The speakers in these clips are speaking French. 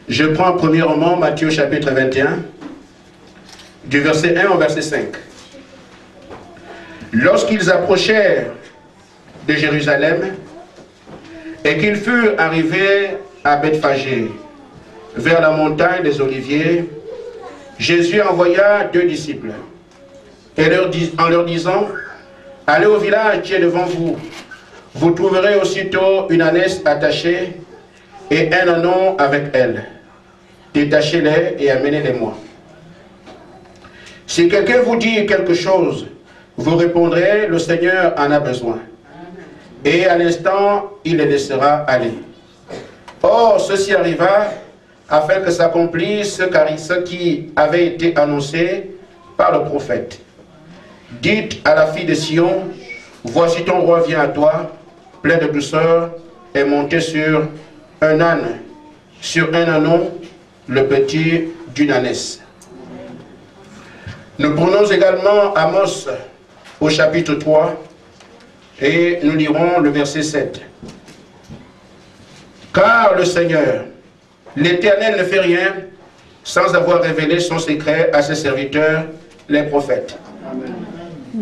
Je prends premièrement Matthieu chapitre 21, du verset 1 au verset 5. Lorsqu'ils approchèrent de Jérusalem et qu'ils furent arrivés à Bethphagée, vers la montagne des Oliviers, Jésus envoya 2 disciples et en leur disant: allez au village qui est devant vous. Vous trouverez aussitôt une ânesse attachée et un ânon avec elle. Détachez-les et amenez-les-moi. Si quelqu'un vous dit quelque chose, vous répondrez: le Seigneur en a besoin. Et à l'instant, il les laissera aller. Or, ceci arriva afin que s'accomplisse ce qui avait été annoncé par le prophète. Dites à la fille de Sion: voici ton roi vient à toi, plein de douceur, et monté sur un âne, sur un ânon, le petit d'une ânesse. Nous prenons également Amos au chapitre 3 et nous lirons le verset 7. Car le Seigneur, l'Éternel, ne fait rien sans avoir révélé son secret à ses serviteurs, les prophètes. Amen.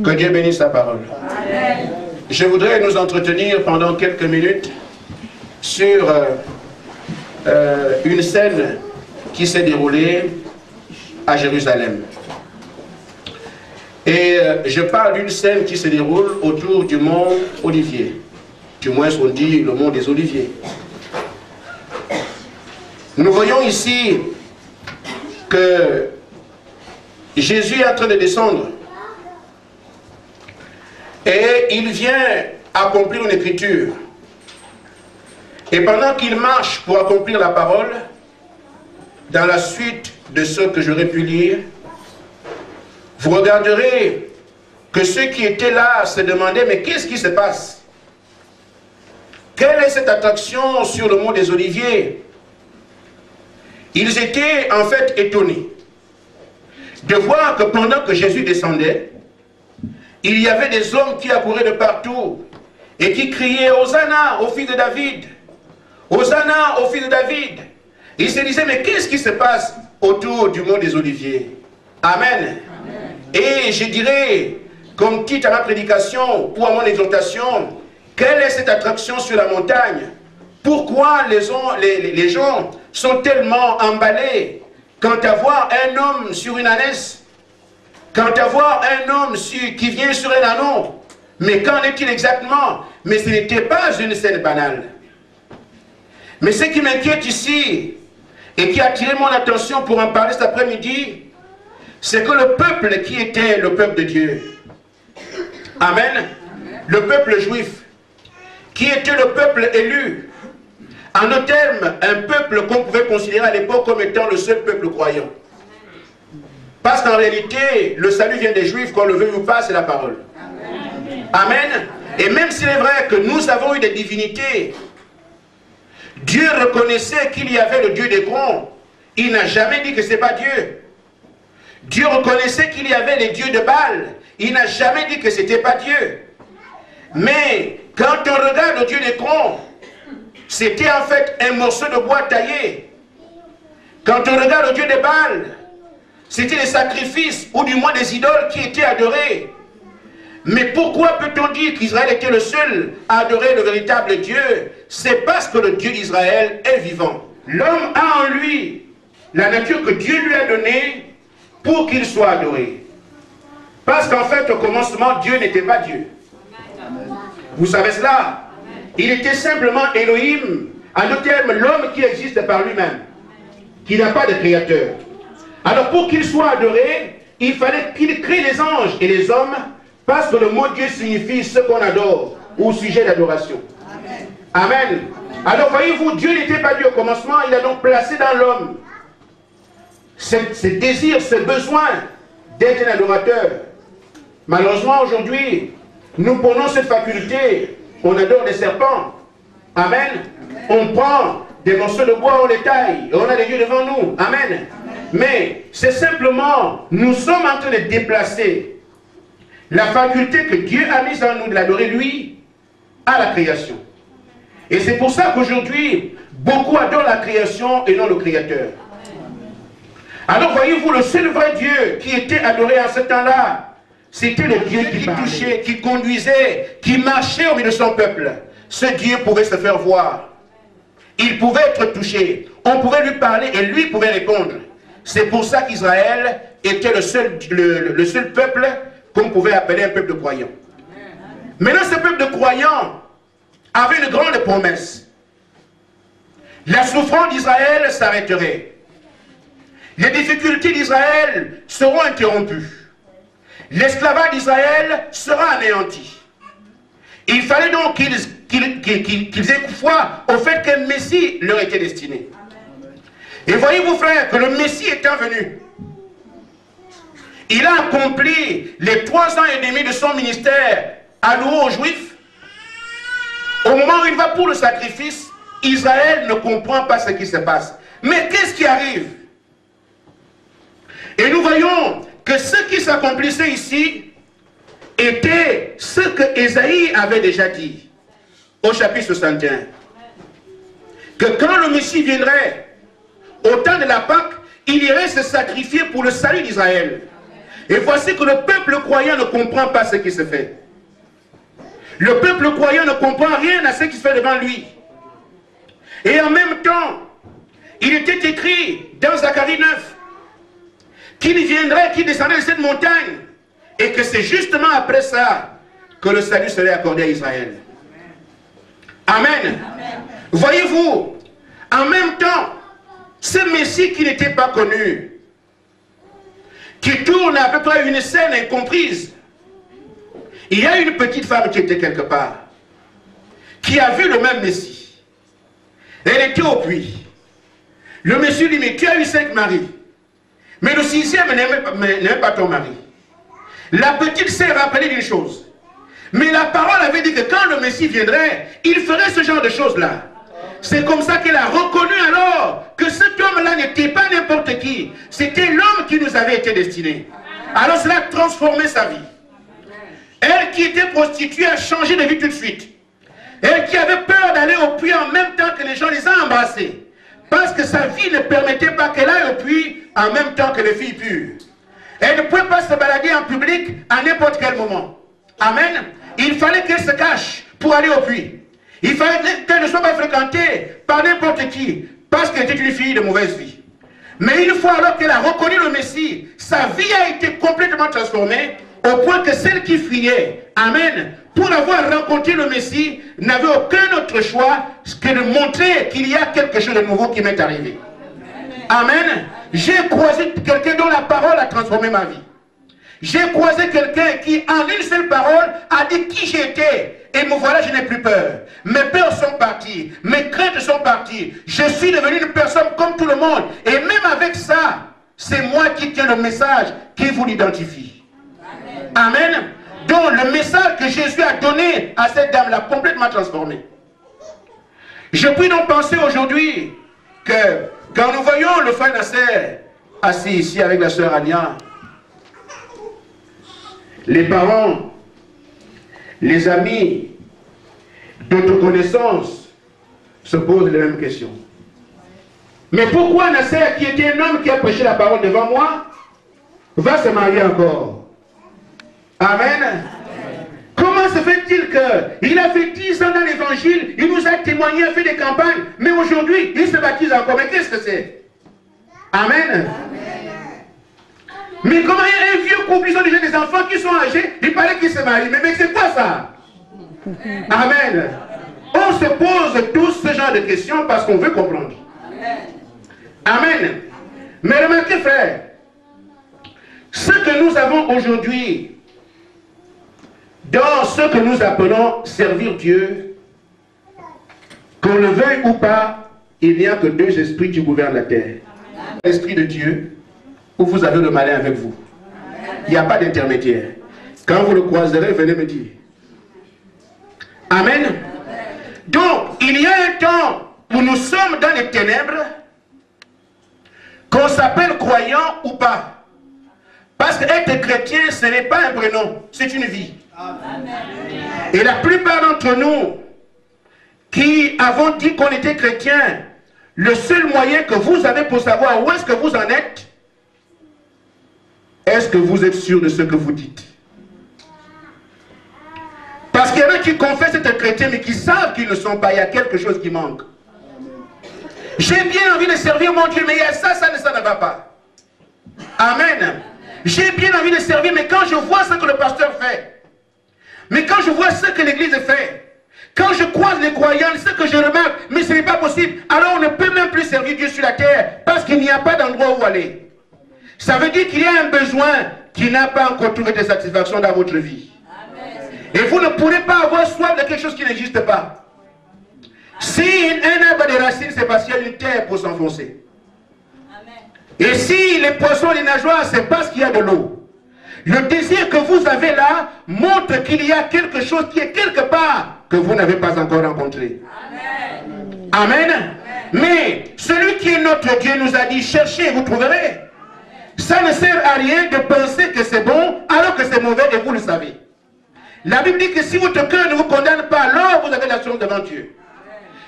Que Dieu bénisse sa parole. Amen. Je voudrais nous entretenir pendant quelques minutes sur une scène qui s'est déroulée à Jérusalem. Et je parle d'une scène qui se déroule autour du mont Olivier. Du moins, on dit le mont des Oliviers. Nous voyons ici que Jésus est en train de descendre et il vient accomplir une écriture. Et pendant qu'il marche pour accomplir la parole, dans la suite de ce que j'aurais pu lire, vous regarderez que ceux qui étaient là se demandaient: mais qu'est-ce qui se passe? Quelle est cette attraction sur le mont des Oliviers? Ils étaient en fait étonnés de voir que pendant que Jésus descendait, il y avait des hommes qui accouraient de partout et qui criaient: Hosanna au fils de David! Hosanna au fils de David! Ils se disaient: mais qu'est-ce qui se passe autour du mont des Oliviers? Amen. Et je dirais, comme titre à ma prédication ou à mon exhortation, quelle est cette attraction sur la montagne? Pourquoi les gens sont tellement emballés quant à voir un homme sur une ânesse, quant à voir un homme qui vient sur un ânon? Mais qu'en est-il exactement? Mais ce n'était pas une scène banale. Mais ce qui m'inquiète ici, et qui a attiré mon attention pour en parler cet après-midi, c'est que le peuple qui était le peuple de Dieu, Amen, le peuple juif, qui était le peuple élu, en d'autres termes, un peuple qu'on pouvait considérer à l'époque comme étant le seul peuple croyant. Parce qu'en réalité, le salut vient des Juifs, qu'on le veuille ou pas, c'est la parole. Amen. Amen. Et même s'il est vrai que nous avons eu des divinités, Dieu reconnaissait qu'il y avait le Dieu des grands. Il n'a jamais dit que ce n'est pas Dieu. Dieu reconnaissait qu'il y avait les dieux de Baal. Il n'a jamais dit que ce n'était pas Dieu. Mais quand on regarde le Dieu des grands, c'était en fait un morceau de bois taillé. Quand on regarde le Dieu de Baal, c'était des sacrifices, ou du moins des idoles qui étaient adorées. Mais pourquoi peut-on dire qu'Israël était le seul à adorer le véritable Dieu? C'est parce que le Dieu d'Israël est vivant. L'homme a en lui la nature que Dieu lui a donnée pour qu'il soit adoré. Parce qu'en fait, au commencement, Dieu n'était pas Dieu. Vous savez cela? Il était simplement Elohim, en d'autres termes, l'homme qui existe par lui-même, qui n'a pas de créateur. Alors pour qu'il soit adoré, il fallait qu'il crée les anges et les hommes, parce que le mot Dieu signifie ce qu'on adore, ou sujet d'adoration. Amen. Amen. Alors voyez-vous, Dieu n'était pas Dieu au commencement, il a donc placé dans l'homme ce désir, ce besoin d'être un adorateur. Malheureusement aujourd'hui, nous prenons cette faculté, on adore des serpents. Amen. On prend des morceaux de bois, on les taille, et on a des dieux devant nous. Amen. Mais c'est simplement, nous sommes en train de déplacer la faculté que Dieu a mise en nous de l'adorer lui à la création. Et c'est pour ça qu'aujourd'hui, Beaucoup adorent la création et non le Créateur. Alors voyez-vous, le seul vrai Dieu qui était adoré à ce temps-là, c'était le Dieu qui touchait, qui conduisait, qui marchait au milieu de son peuple. Ce Dieu pouvait se faire voir. Il pouvait être touché. On pouvait lui parler et lui pouvait répondre. C'est pour ça qu'Israël était le seul peuple qu'on pouvait appeler un peuple de croyants. Maintenant, ce peuple de croyants avait une grande promesse. La souffrance d'Israël s'arrêterait. Les difficultés d'Israël seront interrompues. L'esclavage d'Israël sera anéanti. Il fallait donc qu'ils aient foi au fait qu'un Messie leur était destiné. Et voyez-vous, frères, que le Messie étant venu, il a accompli les 3 ans et demi de son ministère alloué aux Juifs. Au moment où il va pour le sacrifice, Israël ne comprend pas ce qui se passe. Mais qu'est-ce qui arrive? Et nous voyons que ce qui s'accomplissait ici était ce que Ésaïe avait déjà dit au chapitre 61. Que quand le Messie viendrait, au temps de la Pâque, il irait se sacrifier pour le salut d'Israël. Et voici que le peuple croyant ne comprend pas ce qui se fait. Le peuple croyant ne comprend rien à ce qui se fait devant lui. Et en même temps, il était écrit dans Zacharie 9 qu'il viendrait, qu'il descendrait de cette montagne, et que c'est justement après ça que le salut serait accordé à Israël. Amen. Amen. Voyez-vous, en même temps, ce Messie qui n'était pas connu, qui tourne à peu près une scène incomprise, il y a une petite femme qui était quelque part, qui a vu le même Messie. Elle était au puits. Le Messie lui dit, tu as eu 5 maris, mais le 6e n'aime pas ton mari. La petite s'est rappelée d'une chose. Mais la parole avait dit que quand le Messie viendrait, il ferait ce genre de choses-là. C'est comme ça qu'elle a reconnu alors que cet homme-là n'était pas n'importe qui. C'était l'homme qui nous avait été destiné. Alors cela a transformé sa vie. Elle qui était prostituée a changé de vie tout de suite. Elle qui avait peur d'aller au puits en même temps que les gens les a embrassés. Parce que sa vie ne permettait pas qu'elle aille au puits en même temps que les filles pures. Elle ne pouvait pas se balader en public à n'importe quel moment. Amen. Il fallait qu'elle se cache pour aller au puits. Il fallait qu'elle ne soit pas fréquentée par n'importe qui, parce qu'elle était une fille de mauvaise vie. Mais une fois alors qu'elle a reconnu le Messie, sa vie a été complètement transformée, au point que celle qui fuyait, amen, pour avoir rencontré le Messie, n'avait aucun autre choix que de montrer qu'il y a quelque chose de nouveau qui m'est arrivé. Amen. J'ai croisé quelqu'un dont la parole a transformé ma vie. J'ai croisé quelqu'un qui, en une seule parole, a dit qui j'étais. Et me voilà, je n'ai plus peur. Mes peurs sont parties. Mes craintes sont parties. Je suis devenu une personne comme tout le monde. Et même avec ça, c'est moi qui tiens le message qui vous l'identifie. Amen. Donc le message que Jésus a donné à cette dame l'a complètement transformé. Je puis donc penser aujourd'hui que quand nous voyons le frère Nasser assis ici avec la sœur Ania, les parents, les amis, d'autres connaissances se posent les mêmes questions. Mais pourquoi Nasser, qui était un homme qui a prêché la parole devant moi, va se marier encore? Amen. Amen. Comment se fait-il qu'il a fait 10 ans dans l'évangile, il nous a témoigné, a fait des campagnes, mais aujourd'hui, il se baptise encore? Mais qu'est-ce que c'est? Amen. Amen. Mais comment il y a un vieux couple, ils ont déjà des enfants qui sont âgés, il paraît qu'ils se marient. Mais c'est quoi ça? Amen. On se pose tous ce genre de questions parce qu'on veut comprendre. Amen. Mais remarquez, frère, ce que nous avons aujourd'hui, dans ce que nous appelons servir Dieu, qu'on le veuille ou pas, il n'y a que 2 esprits qui gouvernent la terre. L'esprit de Dieu, où vous avez le malin avec vous. Il n'y a pas d'intermédiaire. Quand vous le croiserez, venez me dire. Amen. Donc, il y a un temps où nous sommes dans les ténèbres, qu'on s'appelle croyant ou pas. Parce qu'être chrétien, ce n'est pas un prénom, c'est une vie. Et la plupart d'entre nous, qui avons dit qu'on était chrétiens, le seul moyen que vous avez pour savoir où est-ce que vous en êtes, est-ce que vous êtes sûr de ce que vous dites? Parce qu'il y en a qui confessent être chrétiens, mais qui savent qu'ils ne sont pas. Il y a quelque chose qui manque. J'ai bien envie de servir mon Dieu, mais il y a ça ne va pas. Amen. J'ai bien envie de servir, mais quand je vois ce que le pasteur fait, mais quand je vois ce que l'église fait, quand je croise les croyants, ce que je remarque, mais ce n'est pas possible, alors on ne peut même plus servir Dieu sur la terre, parce qu'il n'y a pas d'endroit où aller. Ça veut dire qu'il y a un besoin qui n'a pas encore trouvé de satisfaction dans votre vie. Et vous ne pourrez pas avoir soif de quelque chose qui n'existe pas. Si un arbre a des racines, c'est parce qu'il y a une terre pour s'enfoncer. Et si les poissons, les nageoires, c'est parce qu'il y a de l'eau. Le désir que vous avez là montre qu'il y a quelque chose qui est quelque part que vous n'avez pas encore rencontré. Amen. Amen. Amen. Mais celui qui est notre Dieu nous a dit, cherchez et vous trouverez. Ça ne sert à rien de penser que c'est bon alors que c'est mauvais et vous le savez. La Bible dit que si votre cœur ne vous condamne pas, alors vous avez l'assurance devant Dieu.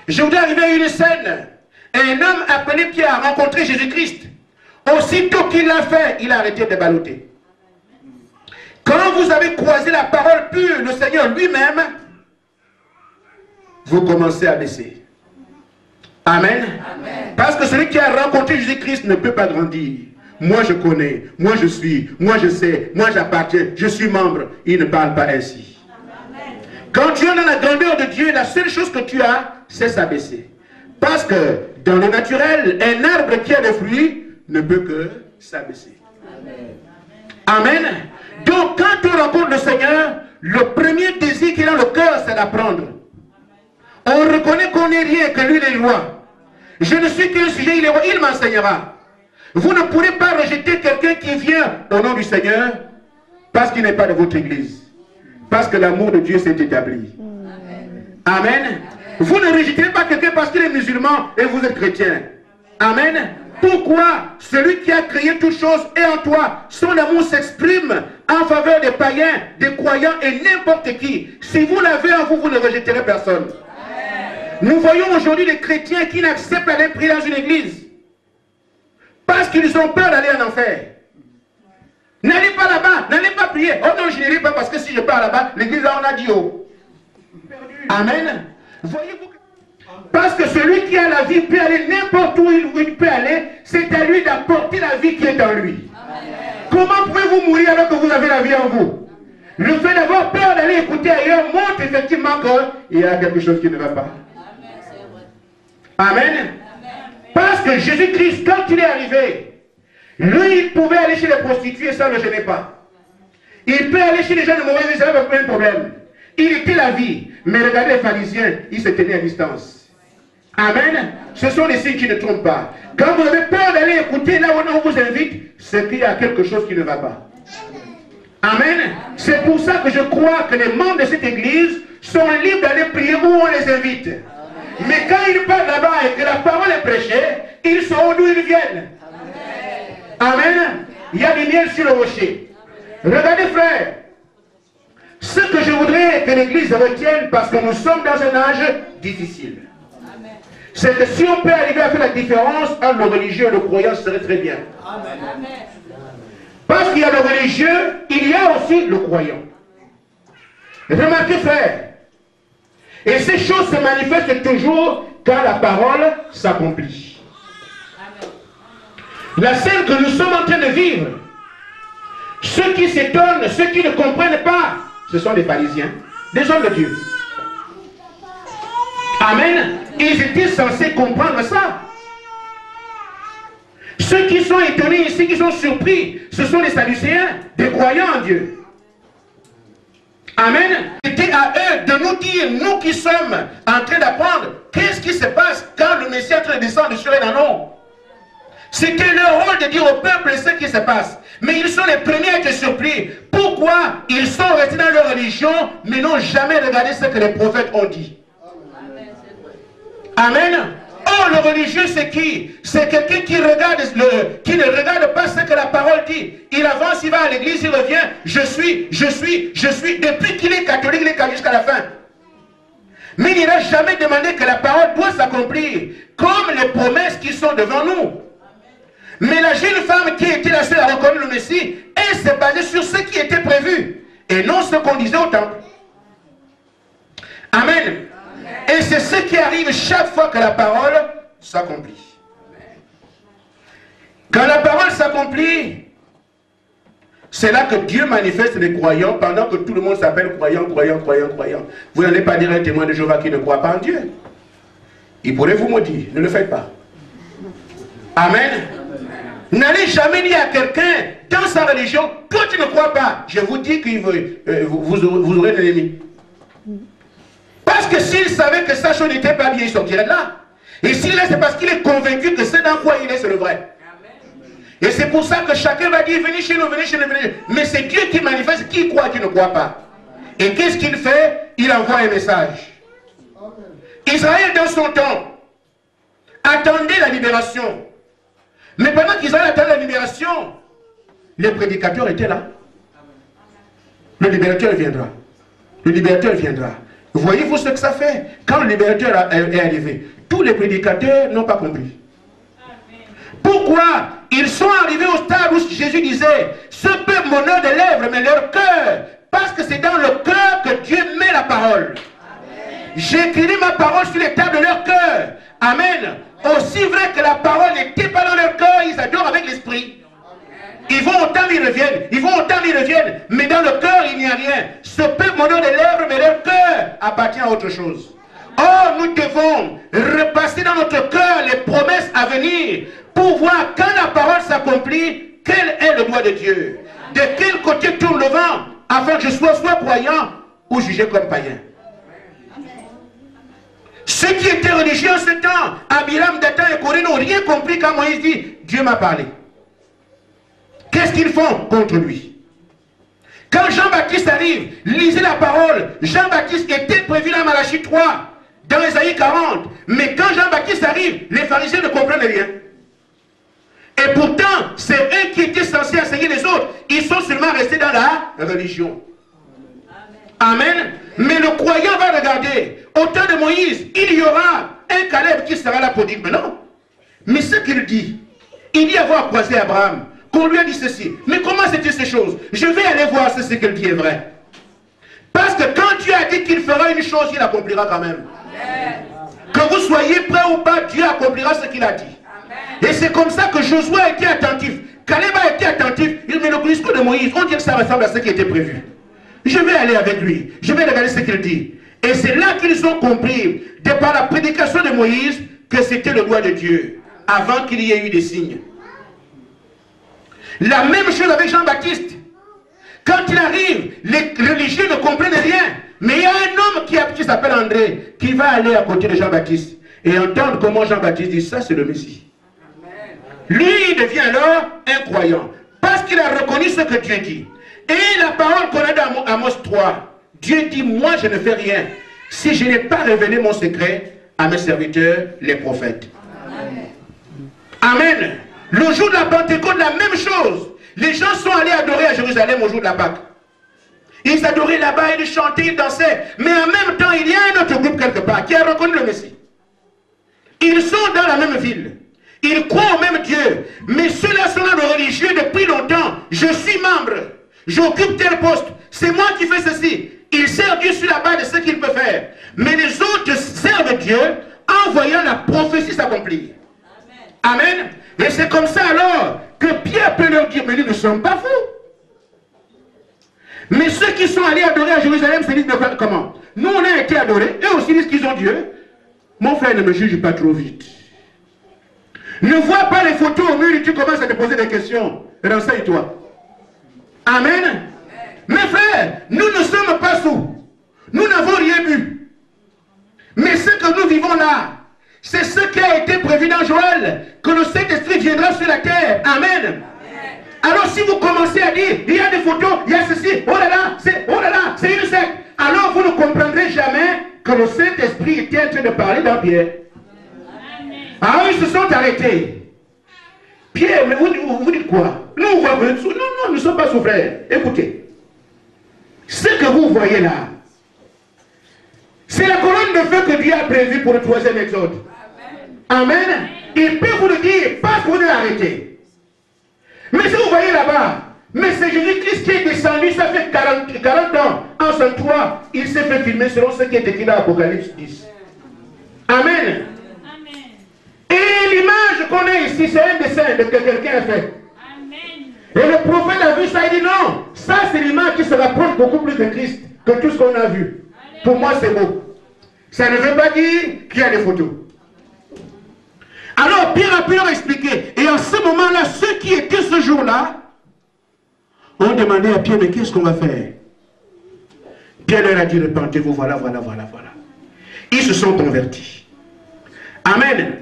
Je voudrais arriver à une scène. Un homme appelé Pierre a rencontré Jésus-Christ. Aussitôt qu'il l'a fait, il a arrêté de balloter. Quand vous avez croisé la parole pure, le Seigneur lui-même, vous commencez à baisser. Amen. Amen. Parce que celui qui a rencontré Jésus-Christ ne peut pas grandir. Moi je connais, moi je suis, moi je sais, moi j'appartiens, je suis membre. Il ne parle pas ainsi. Amen. Quand tu es dans la grandeur de Dieu, la seule chose que tu as, c'est s'abaisser. Parce que dans le naturel, un arbre qui a des fruits ne peut que s'abaisser. Amen. Amen. Donc quand on rencontre le Seigneur, le premier désir qu'il a dans le cœur, c'est d'apprendre. On reconnaît qu'on n'est rien, que lui est roi. Je ne suis qu'un sujet, il est roi, il m'enseignera. Vous ne pourrez pas rejeter quelqu'un qui vient au nom du Seigneur parce qu'il n'est pas de votre église. Parce que l'amour de Dieu s'est établi. Amen. Amen. Vous ne rejetez pas quelqu'un parce qu'il est musulman et vous êtes chrétien. Amen. Pourquoi celui qui a créé toutes choses est en toi? Son amour s'exprime en faveur des païens, des croyants et n'importe qui. Si vous l'avez en vous, vous ne rejetterez personne. Amen. Nous voyons aujourd'hui des chrétiens qui n'acceptent pas d'être pris dans une église. Parce qu'ils ont peur d'aller en enfer. N'allez pas là-bas, n'allez pas prier. Oh non, je n'irai pas parce que si je pars là-bas, l'église là on a dit oh. Amen. Voyez-vous, parce que celui qui a la vie peut aller n'importe où il peut aller, c'est à lui d'apporter la vie qui est en lui. Amen. Comment pouvez-vous mourir alors que vous avez la vie en vous? Le fait d'avoir peur d'aller écouter ailleurs montre effectivement qu'il y a quelque chose qui ne va pas. Amen. Parce que Jésus-Christ, quand il est arrivé, lui, il pouvait aller chez les prostituées, ça ne le gênait pas. Il peut aller chez les gens de mauvaise vie, ça n'a pas de problème. Il était la vie. Mais regardez les pharisiens, ils se tenaient à distance. Amen. Ce sont les signes qui ne trompent pas. Quand vous avez peur d'aller écouter là où on vous invite, c'est qu'il y a quelque chose qui ne va pas. Amen. C'est pour ça que je crois que les membres de cette église sont libres d'aller prier où on les invite. Mais quand ils partent là-bas et que la parole est prêchée, ils sauront d'où ils viennent. Amen. Amen. Il y a du miel sur le rocher. Regardez frères, ce que je voudrais que l'église retienne, parce que nous sommes dans un âge difficile, c'est que si on peut arriver à faire la différence entre le religieux et le croyant, ce serait très bien. Amen. Parce qu'il y a le religieux, il y a aussi le croyant. Remarquez frères, et ces choses se manifestent toujours quand la parole s'accomplit. La scène que nous sommes en train de vivre, ceux qui s'étonnent, ceux qui ne comprennent pas, ce sont des pharisiens, des hommes de Dieu. Amen. Ils étaient censés comprendre ça. Ceux qui sont étonnés ici, qui sont surpris, ce sont les Sadducéens, des croyants en Dieu. Amen. C'était à eux de nous dire, nous qui sommes en train d'apprendre, qu'est-ce qui se passe quand le Messie est en train de descendre sur un anneau. C'était leur rôle de dire au peuple ce qui se passe. Mais ils sont les premiers à être surpris. Pourquoi ils sont restés dans leur religion, mais n'ont jamais regardé ce que les prophètes ont dit. Amen. Oh, le religieux, c'est qui? C'est quelqu'un qui regarde qui ne regarde pas ce que la parole dit. Il avance, il va à l'église, il revient. Je suis. Depuis qu'il est catholique, il est catholique jusqu'à la fin. Mais il n'ira jamais demander que la parole doit s'accomplir, comme les promesses qui sont devant nous. Mais la jeune femme qui était la seule à reconnaître le Messie, elle s'est basée sur ce qui était prévu, et non ce qu'on disait au temple. Amen. Et c'est ce qui arrive chaque fois que la parole s'accomplit. Quand la parole s'accomplit, c'est là que Dieu manifeste les croyants pendant que tout le monde s'appelle croyant, croyant, croyant, croyant. Vous n'allez pas dire à un témoin de Jéhovah qui ne croit pas en Dieu. Il pourrait vous maudire, ne le faites pas. Amen. N'allez jamais dire à quelqu'un dans sa religion, toi tu ne crois pas. Je vous dis que vous aurez un ennemi. Parce que s'il savait que sa chose n'était pas bien, il sortirait de là. Et s'il est, c'est parce qu'il est convaincu que c'est dans quoi il est, c'est le vrai. Et c'est pour ça que chacun va dire, venez chez nous, venez chez nous, venez. Mais c'est Dieu qui manifeste qui croit, qui ne croit pas. Et qu'est-ce qu'il fait? Il envoie un message. Israël, dans son temps, attendait la libération. Mais pendant qu'Israël attendait la libération, les prédicateurs étaient là. Le libérateur viendra. Le libérateur viendra. Voyez-vous ce que ça fait? Quand le libérateur est arrivé, tous les prédicateurs n'ont pas compris. Pourquoi? Ils sont arrivés au stade où Jésus disait, ce peuple m'honore des lèvres, mais leur cœur, parce que c'est dans le cœur que Dieu met la parole. J'écrirai ma parole sur les tables de leur cœur. Amen. Aussi vrai que la parole n'était pas dans leur cœur, ils adorent avec l'esprit. Ils vont entendre, ils reviennent. Ils vont entendre, ils reviennent. Mais dans le cœur, il n'y a rien. Ce peuple m'honore des lèvres, mais leur cœur appartient à autre chose. Or, nous devons repasser dans notre cœur les promesses à venir pour voir quand la parole s'accomplit, quel est le doigt de Dieu. De quel côté tourne le vent, afin que je sois soit croyant ou jugé comme païen. Ceux qui étaient religieux en ce temps, Abiram, Dathan et Corée, n'ont rien compris quand Moïse dit, Dieu m'a parlé. Qu'est-ce qu'ils font contre lui? Quand Jean-Baptiste arrive, lisez la parole. Jean-Baptiste était prévu dans Malachie 3, dans Ésaïe 40. Mais quand Jean-Baptiste arrive, les pharisiens ne comprennent rien. Et pourtant, c'est eux qui étaient censés enseigner les autres. Ils sont seulement restés dans la religion. Amen. Mais le croyant va regarder. Au temps de Moïse, il y aura un Caleb qui sera là pour dire, mais non. Mais ce qu'il dit, il dit avoir croisé Abraham. Qu'on lui a dit ceci. Mais comment c'était ces choses? Je vais aller voir si ce qu'il dit est vrai. Parce que quand Dieu a dit qu'il fera une chose, il accomplira quand même. Amen. Que vous soyez prêts ou pas, Dieu accomplira ce qu'il a dit. Amen. Et c'est comme ça que Josué a été attentif. Caleb a été attentif. Il met le discours de Moïse. On dit que ça ressemble à ce qui était prévu. Je vais aller avec lui. Je vais regarder ce qu'il dit. Et c'est là qu'ils ont compris, de par la prédication de Moïse, que c'était le doigt de Dieu, avant qu'il y ait eu des signes. La même chose avec Jean-Baptiste. Quand il arrive, les religieux ne comprennent rien. Mais il y a un homme qui s'appelle André, qui va aller à côté de Jean-Baptiste et entendre comment Jean-Baptiste dit, ça c'est le Messie. Lui, il devient alors un croyant, parce qu'il a reconnu ce que Dieu dit. Et la parole qu'on a dans Amos 3, Dieu dit, moi je ne fais rien, si je n'ai pas révélé mon secret à mes serviteurs, les prophètes. Amen. Amen. Le jour de la Pentecôte, la même chose. Les gens sont allés adorer à Jérusalem au jour de la Pâque. Ils adoraient là-bas, ils chantaient, ils dansaient. Mais en même temps, il y a un autre groupe quelque part qui a reconnu le Messie. Ils sont dans la même ville. Ils croient au même Dieu. Mais ceux-là sont dans le religieux depuis longtemps. Je suis membre. J'occupe tel poste. C'est moi qui fais ceci. Ils servent Dieu sur la base de ce qu'il peut faire. Mais les autres servent Dieu en voyant la prophétie s'accomplir. Amen. Amen. Et c'est comme ça alors que Pierre peut leur dire, mais nous ne sommes pas fous. Mais ceux qui sont allés adorer à Jérusalem se disent, mais comment? Nous on a été adorés, eux aussi disent qu'ils ont Dieu. Mon frère, ne me juge pas trop vite. Ne vois pas les photos au mur et tu commences à te poser des questions. Renseigne-toi. Amen. Mes frères, nous ne sommes pas sous. Nous n'avons rien bu. Mais ce que nous vivons là, c'est ce qui a été prévu dans Joël, que le Saint-Esprit viendra sur la terre. Amen. Amen. Alors si vous commencez à dire, il y a des photos, il y a ceci, oh là là, c'est une secte, alors vous ne comprendrez jamais que le Saint-Esprit était en train de parler dans Pierre. Alors ils se sont arrêtés. Pierre, mais vous dites quoi? Nous, on voit, non, nous ne sommes pas sous frères. Écoutez, ce que vous voyez là, C'est la colonne de feu que Dieu a prévue pour le troisième exode. Amen. Il peut vous le dire, pas pour nous arrêter. Mais si vous voyez là-bas, mais c'est Jésus-Christ qui est descendu, ça fait 40 ans, en 103, il s'est fait filmer selon ce qui est écrit dans Apocalypse 10. Amen. Et l'image qu'on a ici, c'est un dessin que quelqu'un a fait. Amen. Et le prophète a vu ça, il dit non, ça c'est l'image qui se rapproche beaucoup plus de Christ que tout ce qu'on a vu. Amen. Pour moi c'est beau. Ça ne veut pas dire qu'il y a des photos. Alors Pierre a pu leur expliquer. Et en ce moment-là, ceux qui étaient ce jour-là ont demandé à Pierre, mais qu'est-ce qu'on va faire? Pierre leur a dit, repentez-vous, voilà. Ils se sont convertis. Amen.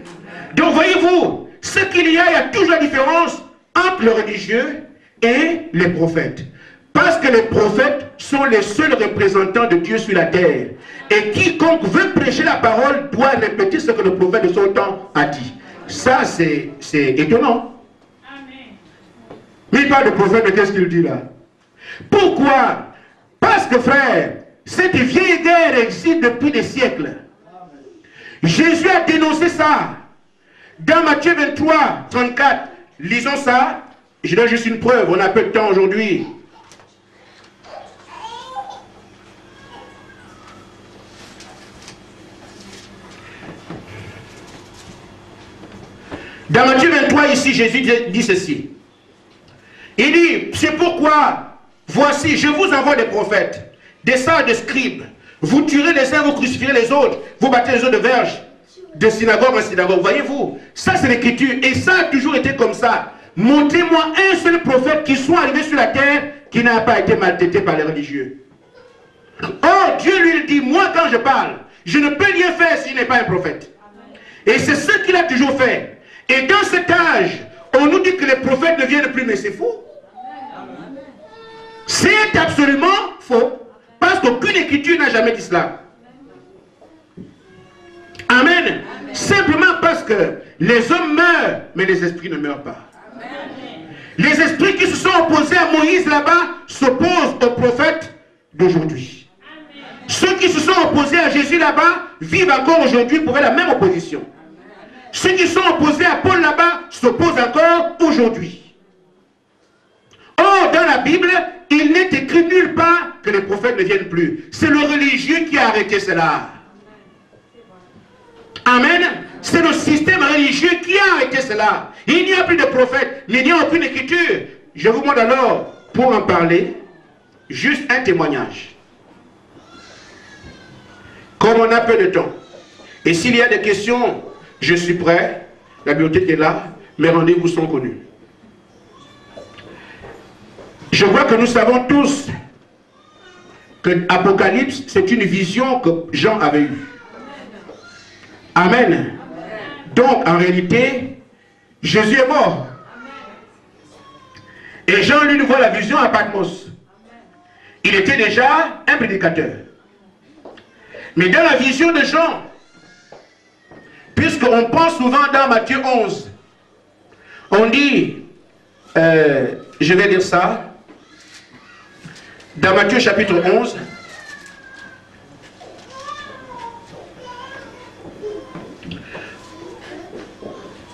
Donc voyez-vous, ce qu'il y a toujours la différence entre le religieux et les prophètes. Parce que les prophètes sont les seuls représentants de Dieu sur la terre. Et quiconque veut prêcher la parole doit répéter ce que le prophète de son temps a dit. Ça, c'est étonnant. Amen. Mais il parle de prophète, mais qu'est-ce qu'il dit là? Pourquoi? Parce que frère, cette vieille guerre existe depuis des siècles. Jésus a dénoncé ça. Dans Matthieu 23, 34, lisons ça. Je donne juste une preuve, on a peu de temps aujourd'hui. Dans Matthieu 23, ici, Jésus dit ceci. Il dit, c'est pourquoi, voici, je vous envoie des prophètes, des sages, des scribes. Vous tuerez les uns, vous crucifierez les autres, vous battez les autres de verge, de synagogue en synagogue. Voyez-vous, ça c'est l'écriture, et ça a toujours été comme ça. Montrez-moi un seul prophète qui soit arrivé sur la terre qui n'a pas été maltraité par les religieux. Or, Dieu lui dit, moi quand je parle, je ne peux rien faire s'il n'est pas un prophète. Et c'est ce qu'il a toujours fait. Et dans cet âge, on nous dit que les prophètes ne viennent plus, mais c'est faux. C'est absolument faux. Parce qu'aucune écriture n'a jamais dit cela. Amen. Simplement parce que les hommes meurent, mais les esprits ne meurent pas. Les esprits qui se sont opposés à Moïse là-bas s'opposent aux prophètes d'aujourd'hui. Ceux qui se sont opposés à Jésus là-bas vivent encore aujourd'hui pour la même opposition. Ceux qui sont opposés à Paul là-bas s'opposent encore aujourd'hui. Or, dans la Bible, il n'est écrit nulle part que les prophètes ne viennent plus. C'est le religieux qui a arrêté cela. Amen. C'est le système religieux qui a arrêté cela. Il n'y a plus de prophètes, mais il n'y a aucune écriture. Je vous demande alors, pour en parler, juste un témoignage. Comme on a peu de temps. Et s'il y a des questions, je suis prêt. La bibliothèque est là. Mes rendez-vous sont connus. Je vois que nous savons tous que l'Apocalypse, c'est une vision que Jean avait eue. Amen. Donc, en réalité, Jésus est mort. Et Jean, lui, nous voit la vision à Patmos. Il était déjà un prédicateur. Mais dans la vision de Jean, puisqu'on pense souvent dans Matthieu 11, on dit, je vais lire ça, dans Matthieu chapitre 11,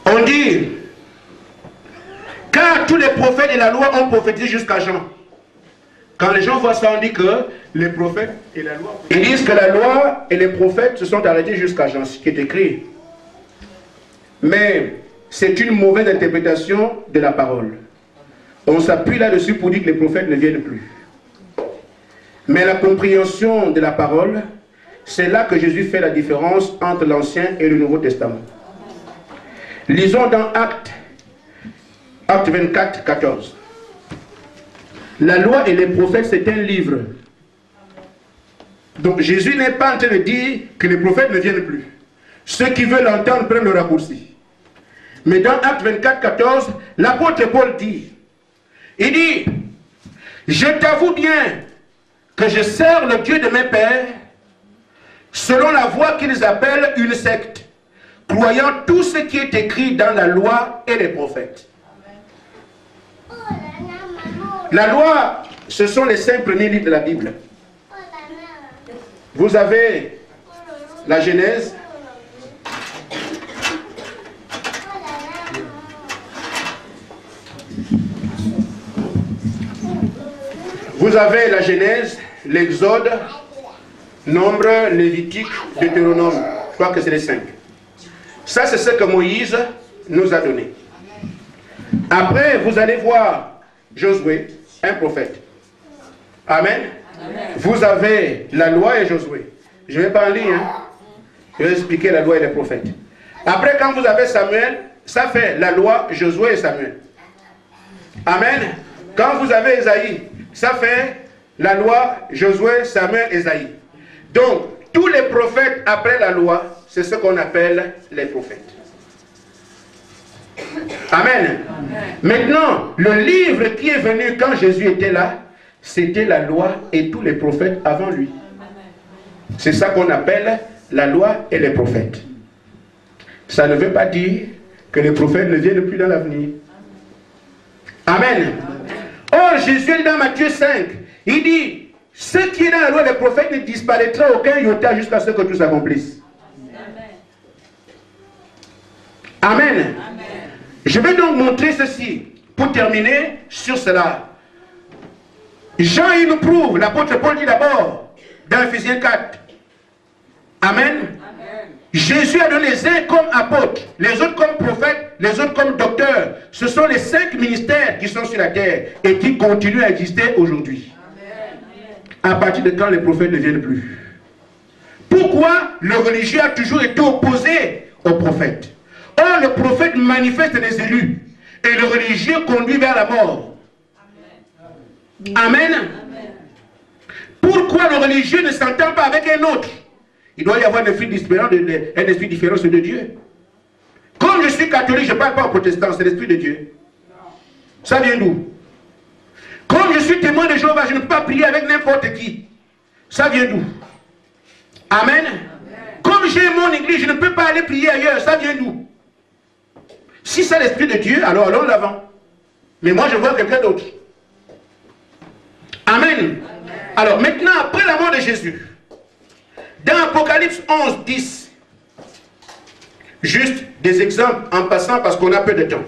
on dit, car tous les prophètes et la loi ont prophétisé jusqu'à Jean. Quand les gens voient ça, on dit que les prophètes et la loi... Ils disent que la loi et les prophètes se sont arrêtés jusqu'à Jean, ce qui est écrit. Mais c'est une mauvaise interprétation de la parole. On s'appuie là-dessus pour dire que les prophètes ne viennent plus. Mais la compréhension de la parole, c'est là que Jésus fait la différence entre l'Ancien et le Nouveau Testament. Lisons dans Actes 24, 14. La loi et les prophètes, c'est un livre. Donc Jésus n'est pas en train de dire que les prophètes ne viennent plus. Ceux qui veulent l'entendre prennent le raccourci. Mais dans Actes 24, 14, l'apôtre Paul dit, il dit, je t'avoue bien que je sers le Dieu de mes pères selon la voie qu'ils appellent une secte, croyant tout ce qui est écrit dans la loi et les prophètes. La loi, ce sont les 5 premiers livres de la Bible. Vous avez la Genèse. Vous avez la Genèse, l'Exode, Nombre, Lévitique, Deutéronome. Je crois que c'est les 5. Ça, c'est ce que Moïse nous a donné. Après, vous allez voir Josué, un prophète. Amen. Amen. Vous avez la loi et Josué. Je ne vais pas en lire. Hein. Je vais expliquer la loi et les prophètes. Après, quand vous avez Samuel, ça fait la loi, Josué et Samuel. Amen. Quand vous avez Ésaïe, ça fait la loi, Josué, Samuel, Ésaïe. Donc, tous les prophètes après la loi, c'est ce qu'on appelle les prophètes. Amen. Amen. Maintenant, le livre qui est venu quand Jésus était là, c'était la loi et tous les prophètes avant lui. C'est ça qu'on appelle la loi et les prophètes. Ça ne veut pas dire que les prophètes ne viennent plus dans l'avenir. Amen. Or, Jésus est dans Matthieu 5. Il dit, ce qui est dans la loi des prophètes ne disparaîtra aucun iota jusqu'à ce que tout s'accomplisse. Amen. Amen. Je vais donc montrer ceci pour terminer sur cela. Jean, il nous prouve, l'apôtre Paul dit d'abord, dans Ephésiens 4. Amen. Amen. Jésus a donné les uns comme apôtres, les autres comme prophètes, les autres comme docteurs. Ce sont les 5 ministères qui sont sur la terre et qui continuent à exister aujourd'hui. À partir de quand les prophètes ne viennent plus. Pourquoi le religieux a toujours été opposé aux prophètes? Or, le prophète manifeste les élus et le religieux conduit vers la mort. Amen. Amen. Pourquoi le religieux ne s'entend pas avec un autre? Il doit y avoir un esprit différent de Dieu. Comme je suis catholique, je ne parle pas aux protestants, c'est l'esprit de Dieu. Ça vient d'où? Comme je suis témoin de Jéhovah, je ne peux pas prier avec n'importe qui. Ça vient d'où? Amen. Amen. Comme j'ai mon église, je ne peux pas aller prier ailleurs. Ça vient d'où? Si c'est l'esprit de Dieu, alors allons l'avant. Mais moi, je vois quelqu'un d'autre. Amen. Amen. Alors maintenant, après la mort de Jésus, dans Apocalypse 11, 10, juste des exemples en passant parce qu'on a peu de temps.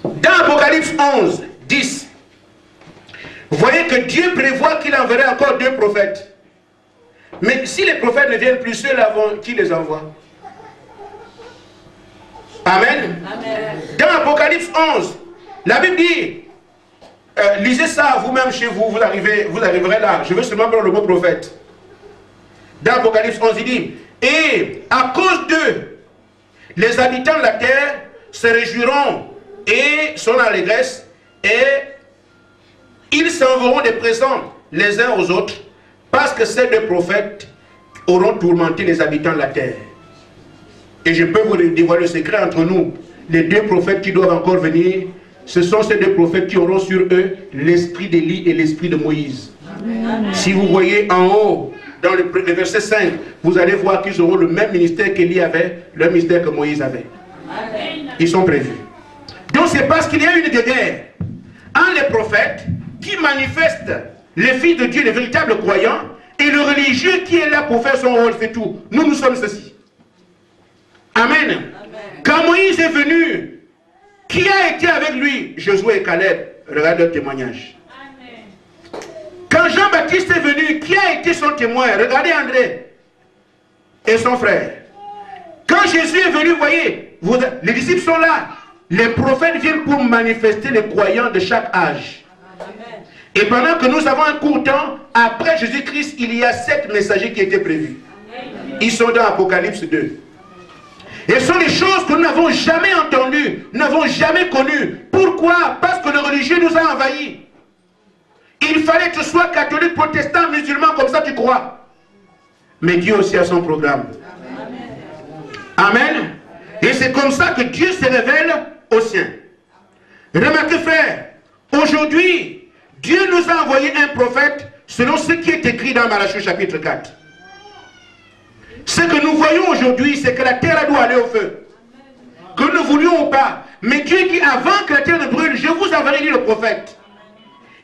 Dans Apocalypse 11, 10, vous voyez que Dieu prévoit qu'il enverrait encore 2 prophètes. Mais si les prophètes ne viennent plus, ceux-là, qui les envoie? Amen. Amen. Dans Apocalypse 11, la Bible dit, lisez ça vous-même chez vous, vous arriverez là. Je veux seulement prendre le mot prophète. Dans Apocalypse 11, il dit, et à cause d'eux, les habitants de la terre se réjouiront et sont en allégresse, et ils s'enverront des présents les uns aux autres, parce que ces 2 prophètes auront tourmenté les habitants de la terre. Et je peux vous dévoiler le secret entre nous. Les 2 prophètes qui doivent encore venir, ce sont ces 2 prophètes qui auront sur eux l'esprit d'Élie et l'esprit de Moïse. Amen. Si vous voyez en haut, dans le verset 5, vous allez voir qu'ils auront le même ministère qu'Élie avait, le ministère que Moïse avait. Amen. Ils sont prévus. Donc c'est parce qu'il y a une guerre entre les prophètes qui manifestent les fils de Dieu, les véritables croyants, et le religieux qui est là pour faire son rôle, c'est tout. Nous sommes ceci. Amen. Amen. Quand Moïse est venu, qui a été avec lui? Josué et Caleb. Regardez leur témoignage. Amen. Quand Jean-Baptiste est venu, qui a été son témoin? Regardez André et son frère. Quand Jésus est venu, voyez, les disciples sont là. Les prophètes viennent pour manifester les croyants de chaque âge. Amen. Et pendant que nous avons un court temps, après Jésus-Christ, il y a 7 messagers qui étaient prévus. Amen. Ils sont dans Apocalypse 2. Et ce sont des choses que nous n'avons jamais entendues, nous n'avons jamais connues. Pourquoi? Parce que le religieux nous a envahis. Il fallait que tu sois catholique, protestant, musulman, comme ça tu crois. Mais Dieu aussi a son programme. Amen. Amen. Et c'est comme ça que Dieu se révèle aux siens. Remarquez frère, aujourd'hui, Dieu nous a envoyé un prophète selon ce qui est écrit dans Malachie chapitre 4. Ce que nous voyons aujourd'hui, c'est que la terre doit aller au feu. Que nous voulions ou pas, Mais Dieu dit, avant que la terre ne brûle, je vous enverrai, dit le prophète.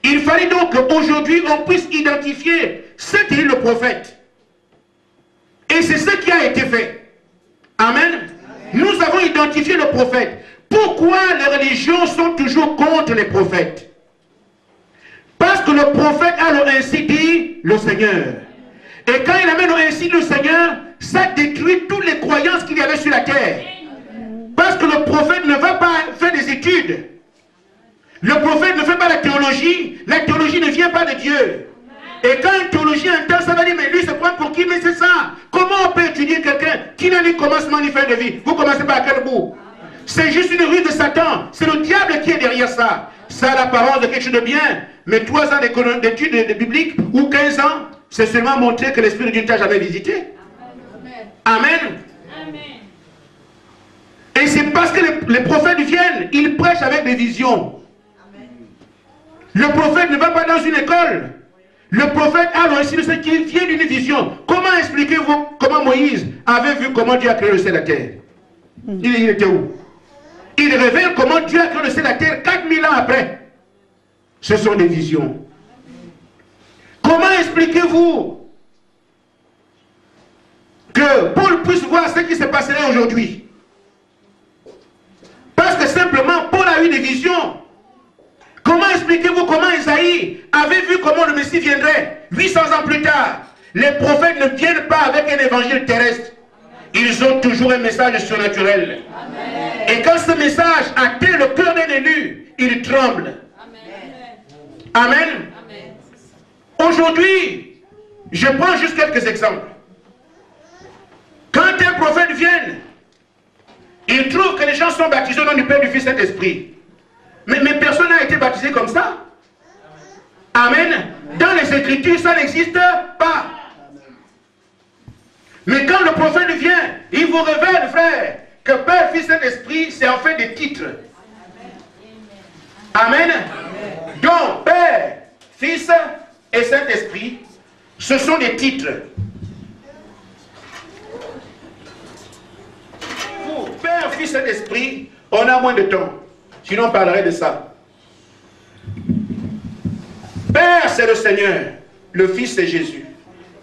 Il fallait donc qu'aujourd'hui, on puisse identifier ce qu'est le prophète. Et c'est ce qui a été fait. Amen. Nous avons identifié le prophète. Pourquoi les religions sont toujours contre les prophètes? Parce que le prophète a ainsi dit le Seigneur. Et quand il amène ainsi le Seigneur, ça détruit toutes les croyances qu'il y avait sur la terre. Parce que le prophète ne va pas faire des études. Le prophète ne fait pas la théologie ne vient pas de Dieu. Et quand un théologien entend ça, va dire, mais lui se prend pour qui? Mais c'est ça. Comment on peut étudier quelqu'un qui n'a ni commencement ni fin de vie? Vous commencez par quel bout? C'est juste une ruse de Satan. C'est le diable qui est derrière ça. Ça a l'apparence de quelque chose de bien. Mais 3 ans d'études bibliques ou 15 ans, c'est seulement montrer que l'Esprit de Dieu ne t'a jamais visité. Amen. Amen. Et c'est parce que les prophètes viennent, ils prêchent avec des visions. Le prophète ne va pas dans une école. Le prophète a ainsi de ce qui vient d'une vision. Comment expliquez-vous comment Moïse avait vu comment Dieu a créé le ciel et la terre? Il était où? Il révèle comment Dieu a créé le ciel et la terre 4000 ans après. Ce sont des visions. Comment expliquez-vous que Paul puisse voir ce qui se passerait aujourd'hui? Parce que simplement Paul a eu des visions. Comment expliquez-vous comment Isaïe avait vu comment le Messie viendrait 800 ans plus tard? Les prophètes ne viennent pas avec un évangile terrestre. Ils ont toujours un message surnaturel. Amen. Et quand ce message atteint le cœur d'un élu, il tremble. Amen. Amen. Amen. Aujourd'hui, je prends juste quelques exemples. Quand un prophète vient, il trouve que les gens sont baptisés au nom du Père, du Fils et de Saint-Esprit. Mais personne n'a été baptisé comme ça. Amen. Dans les Écritures, ça n'existe pas. Mais quand le prophète vient, il vous révèle, frère, que Père, Fils et Esprit, c'est en fait des titres. Amen. Donc, Père, Fils et Saint-Esprit, ce sont des titres. Pour Père, Fils et Esprit, on a moins de temps. Sinon, on parlerait de ça. Père, c'est le Seigneur. Le Fils, c'est Jésus.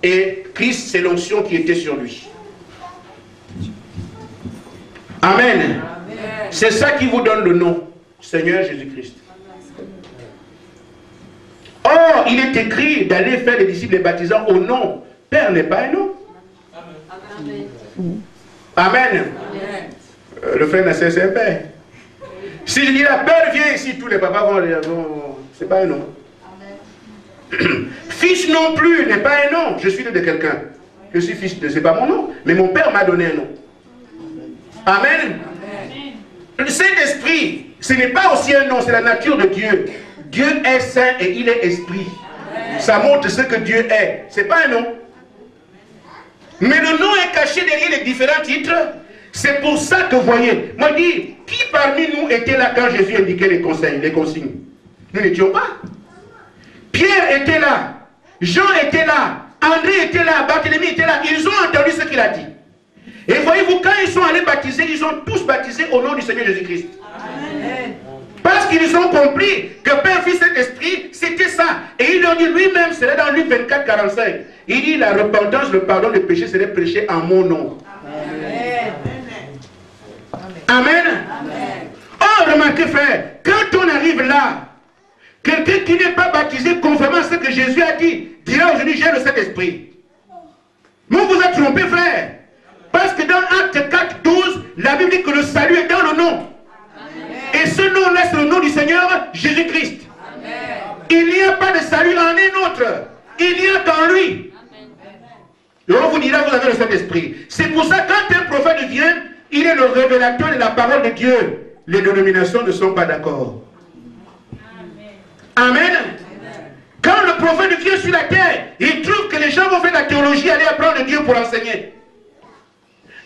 Et Christ, c'est l'onction qui était sur lui. Amen. C'est ça qui vous donne le nom. Seigneur Jésus-Christ. Or, il est écrit d'aller faire des disciples les baptisants au nom. Père n'est pas un nom. Amen. Le frère Nasser, c'est un père. Si je dis la Père vient ici, tous les papas vont c'est pas un nom. Amen. Fils non plus n'est pas un nom. Je suis de quelqu'un. Je suis fils de, c'est pas mon nom. Mais mon père m'a donné un nom. Amen. Amen. Le Saint-Esprit, ce n'est pas aussi un nom, c'est la nature de Dieu. Dieu est saint et il est esprit. Amen. Ça montre ce que Dieu est. C'est pas un nom. Mais le nom est caché derrière les différents titres. C'est pour ça que vous voyez, moi je dis, qui parmi nous était là quand Jésus indiquait les conseils, les consignes? Nous n'étions pas. Pierre était là, Jean était là, André était là, Barthélemy était là, ils ont entendu ce qu'il a dit. Et voyez-vous, quand ils sont allés baptiser, ils ont tous baptisé au nom du Seigneur Jésus-Christ. Parce qu'ils ont compris que Père, Fils et Esprit, c'était ça. Et il leur dit lui-même, c'est là dans Luc 24, 45. Il dit, la repentance, le pardon des péchés serait prêché en mon nom. Amen. Amen. Oh, remarquez, frère, quand on arrive là, quelqu'un qui n'est pas baptisé conformément à ce que Jésus a dit, dira aujourd'hui, j'ai le Saint-Esprit. Mais vous êtes trompé, frère. Parce que dans Acte 4, 12, la Bible dit que le salut est dans le nom. Amen. Et ce nom-là, c'est le nom du Seigneur Jésus-Christ. Il n'y a pas de salut en un autre. Il n'y a qu'en lui. Et on vous dira, vous avez le Saint-Esprit. C'est pour ça que quand un prophète vient, il est le révélateur de la parole de Dieu. Les dénominations ne sont pas d'accord. Amen. Amen. Quand le prophète vient sur la terre, il trouve que les gens vont faire la théologie, aller apprendre de Dieu pour enseigner.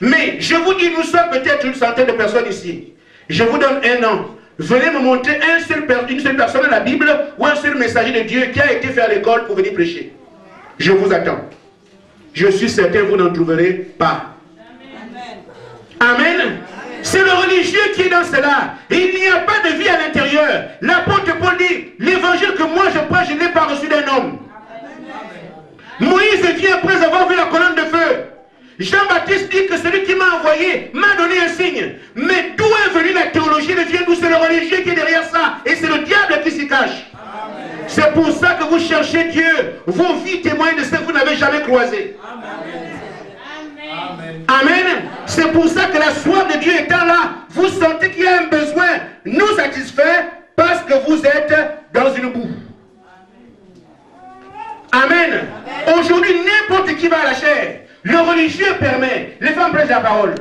Mais je vous dis, nous sommes peut-être une centaine de personnes ici. Je vous donne un an. Venez me montrer une seule personne dans la Bible ou un seul messager de Dieu qui a été fait à l'école pour venir prêcher. Je vous attends. Je suis certain que vous n'en trouverez pas. Amen. Amen. C'est le religieux qui est dans cela. Il n'y a pas de vie à l'intérieur. L'apôtre Paul dit, l'évangile que moi je prêche, je ne l'ai pas reçu d'un homme. Moïse vient après avoir vu la colonne de feu. Jean-Baptiste dit que celui qui m'a envoyé m'a donné un signe. Mais d'où est venue la théologie de Dieu? D'où c'est le religieux qui est derrière ça? Et c'est le diable qui s'y cache. C'est pour ça que vous cherchez Dieu. Vos vies témoignent de ce que vous n'avez jamais croisé. Amen. C'est pour ça que la soif de Dieu étant là, vous sentez qu'il y a un besoin nous satisfaire parce que vous êtes dans une boue. Amen. Aujourd'hui, n'importe qui va à la chair. Le religieux permet. Les femmes prêchent la parole.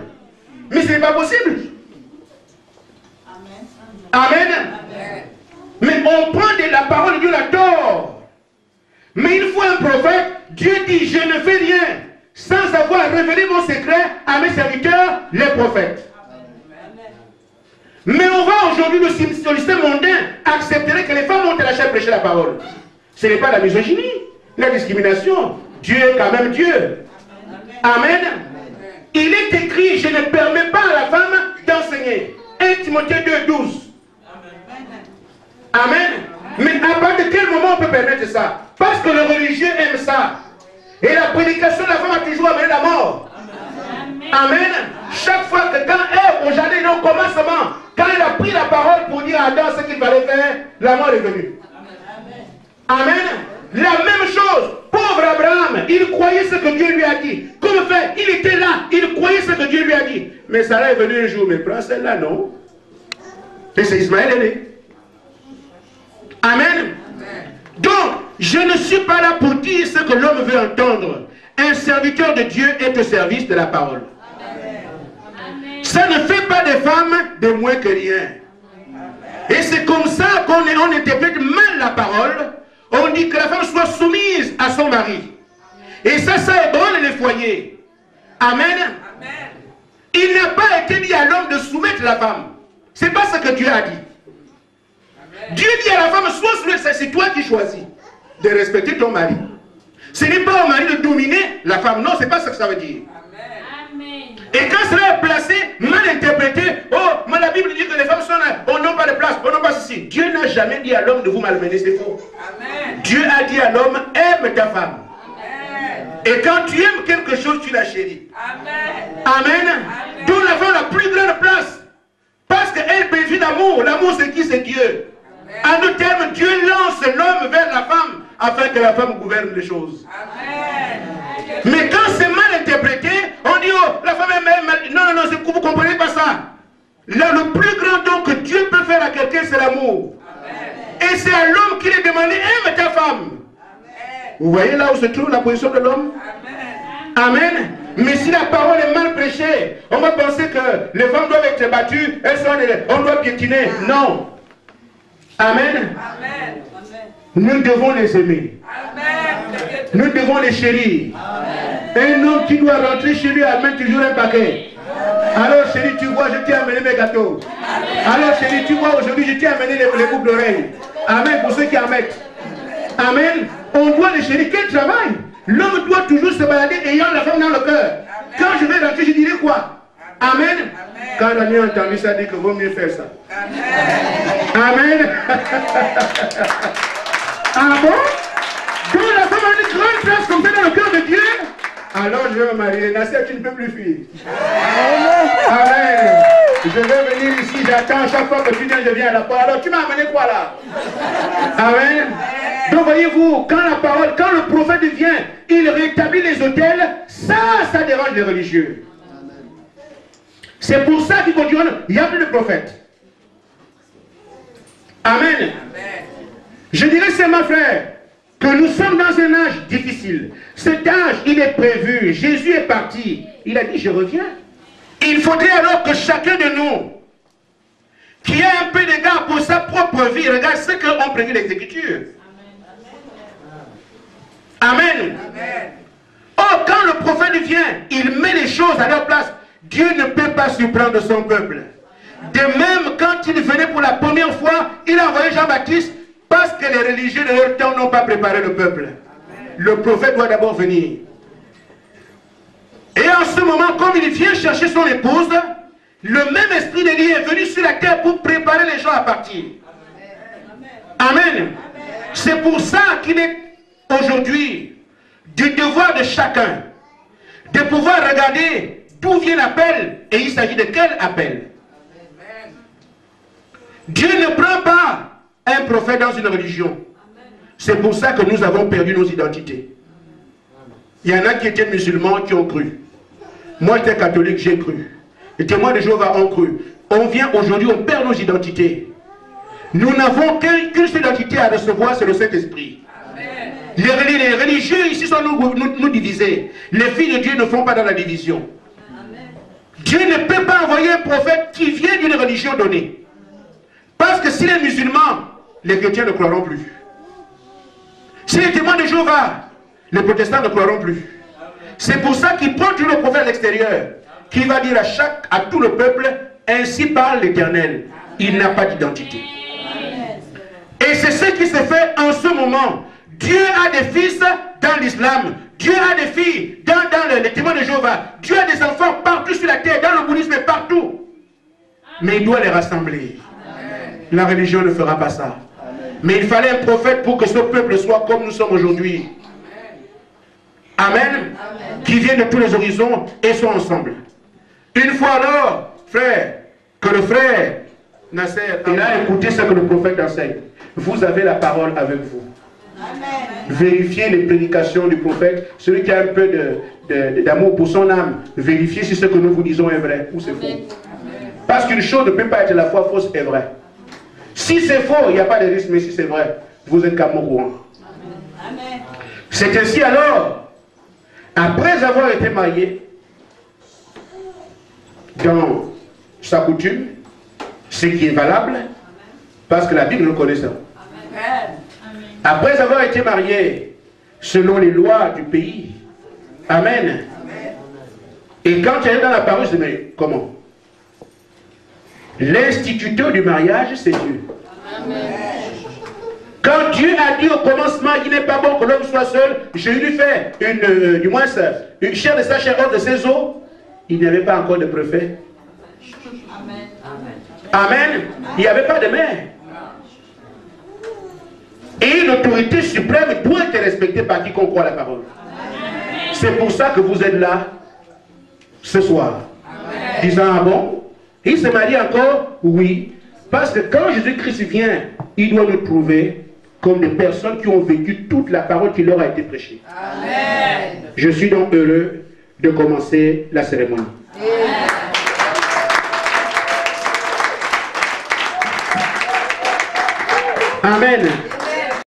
Mais ce n'est pas possible. Amen. Mais on prend de la parole de Dieu la tort. Mais il faut un prophète. Dieu dit, je ne fais rien sans avoir révélé mon secret à mes serviteurs, les prophètes. Mais on va aujourd'hui, le système mondain accepterait que les femmes montent à la chair prêcher la parole. Ce n'est pas la misogynie, la discrimination. Dieu est quand même Dieu. Amen. Il est écrit, je ne permets pas à la femme d'enseigner. 1 Timothée 2,12. Amen. Mais à partir de quel moment on peut permettre ça? Parce que le religieux aime ça. Et la prédication de la femme a toujours amené la mort. Amen. Chaque fois que quand Ève au jardin, au commencement, quand elle a pris la parole pour dire à Adam ce qu'il fallait faire, la mort est venue. Amen. La même chose, pauvre Abraham, il croyait ce que Dieu lui a dit. Comme fait, il était là, il croyait ce que Dieu lui a dit. Mais Sarah est venue un jour, mais prends celle-là, non. Et c'est Ismaël est né. Amen. Donc, je ne suis pas là pour dire ce que l'homme veut entendre. Un serviteur de Dieu est au service de la parole. Amen. Ça ne fait pas des femmes de moins que rien. Et c'est comme ça qu'on interprète mal la parole. On dit que la femme soit soumise à son mari. Et ça ébranle les foyers. Amen. Amen. Il n'a pas été dit à l'homme de soumettre la femme. Ce n'est pas ce que Dieu a dit. Amen. Dieu dit à la femme, sois soumise, c'est toi qui choisis de respecter ton mari. Ce n'est pas au mari de dominer la femme. Non, ce n'est pas ce que ça veut dire. Amen. Et quand cela est placé, mal interprété, oh, mais la Bible dit que les femmes sont là, on n'a pas de place, on n'a pas ceci. Dieu n'a jamais dit à l'homme de vous malmener, c'est faux. Amen. Dieu a dit à l'homme, aime ta femme. Amen. Et quand tu aimes quelque chose, tu la chéris. Amen. Amen. Amen. Donc la femme a la plus grande place. Parce qu'elle bénéficie d'amour. L'amour, c'est qui? C'est Dieu. Amen. En d'autres termes, Dieu lance l'homme vers la femme afin que la femme gouverne les choses. Amen. Mais quand c'est mal interprété, on dit, oh, la femme est mal. Non, non, non, vous ne comprenez pas ça. Là, le plus grand don que Dieu peut faire à quelqu'un, c'est l'amour. Et c'est à l'homme qu'il est demandé, aime ta femme. Amen. Vous voyez là où se trouve la position de l'homme? Amen. Amen. Mais si la parole est mal prêchée, on va penser que les femmes doivent être battues, on doit piétiner. Non. Amen. Amen. Nous devons les aimer. Amen. Nous devons les chérir. Amen. Un homme qui doit rentrer chez lui amène toujours un paquet. Amen. Alors chérie, tu vois, je t'ai amené mes gâteaux. Amen. Alors chérie, tu vois, aujourd'hui, je t'ai amené les boucles d'oreilles. Amen, pour ceux qui en mettent. Amen. On doit les chérir. Quel travail? L'homme doit toujours se balader ayant la femme dans le cœur. Quand je vais rentrer, je dirai quoi? Amen. Amen. Quand on a entendu ça, dit que vaut mieux faire ça. Amen. Amen. Ah bon? Donc la femme a une grande place comme ça dans le cœur de Dieu. Alors je vais me marier. Nassia, tu ne peux plus fuir. Amen. Je vais venir ici, j'attends chaque fois que tu viens, je viens à la porte. Alors tu m'as amené quoi là? Amen. Donc voyez-vous, quand la parole, quand le prophète vient, il rétablit les autels, ça dérange les religieux. C'est pour ça qu'il continue, il n'y a plus de prophète. Amen. Je dirais seulement, frère, que nous sommes dans un âge difficile. Cet âge, il est prévu. Jésus est parti. Il a dit, je reviens. Il faudrait alors que chacun de nous, qui a un peu d'égard pour sa propre vie, regarde ce qu'ont prévu les Écritures. Amen. Amen. Or, quand le prophète vient, il met les choses à leur place. Dieu ne peut pas surprendre son peuple. De même, quand il venait pour la première fois, il a envoyé Jean-Baptiste parce que les religieux de leur temps n'ont pas préparé le peuple. Amen. Le prophète doit d'abord venir. Et en ce moment, comme il vient chercher son épouse, le même esprit de Dieu est venu sur la terre pour préparer les gens à partir. Amen. C'est pour ça qu'il est aujourd'hui du devoir de chacun de pouvoir regarder d'où vient l'appel et il s'agit de quel appel. Dieu ne prend pas un prophète dans une religion. C'est pour ça que nous avons perdu nos identités. Il y en a qui étaient musulmans qui ont cru. Moi j'étais catholique, j'ai cru. Les témoins de Jéhovah ont cru. On vient aujourd'hui, on perd nos identités. Nous n'avons qu'une seule identité à recevoir, c'est le Saint-Esprit. Les religieux ici sont nous divisés. Les filles de Dieu ne font pas dans la division. Dieu ne peut pas envoyer un prophète qui vient d'une religion donnée. Parce que s'il est musulman, les chrétiens ne croiront plus. Si les témoins de Jéhovah, les protestants ne croiront plus. C'est pour ça qu'il prend toujours le prophète à l'extérieur, qui va dire à tout le peuple, ainsi parle l'Éternel. Il n'a pas d'identité. Et c'est ce qui se fait en ce moment. Dieu a des fils dans l'islam. Dieu a des filles dans les témoins de Jéhovah. Dieu a des enfants partout sur la terre, dans le bouddhisme et partout. Mais il doit les rassembler. La religion ne fera pas ça. Mais il fallait un prophète pour que ce peuple soit comme nous sommes aujourd'hui. Amen. Qui viennent de tous les horizons et soient ensemble. Une fois alors, frère, que le frère Nasser, il a écouté ce que le prophète enseigne. Vous avez la parole avec vous. Amen. Vérifiez les prédications du prophète. Celui qui a un peu d'amour pour son âme, vérifiez si ce que nous vous disons est vrai ou c'est faux. Parce qu'une chose ne peut pas être à la fois fausse et vraie. Si c'est faux, il n'y a pas de risque, mais si c'est vrai, vous êtes comme au courant. C'est ainsi alors, après avoir été marié, dans sa coutume, ce qui est valable, parce que la Bible le connaît ça. Après avoir été marié, selon les lois du pays, amen. Et quand tu es dans la parole, je dis, mais comment? L'instituteur du mariage, c'est Dieu. Quand Dieu a dit au commencement, il n'est pas bon que l'homme soit seul, je lui fais une chair de sa chair, de ses os. Il n'y avait pas encore de préfet. Amen. Il n'y avait pas de mère. Et l'autorité suprême doit être respectée par quiconque croit la parole. C'est pour ça que vous êtes là ce soir. Disant, ah bon? Il se marie encore? Oui. Parce que quand Jésus-Christ vient, il doit nous trouver comme des personnes qui ont vécu toute la parole qui leur a été prêchée. Amen. Je suis donc heureux de commencer la cérémonie. Amen. Amen.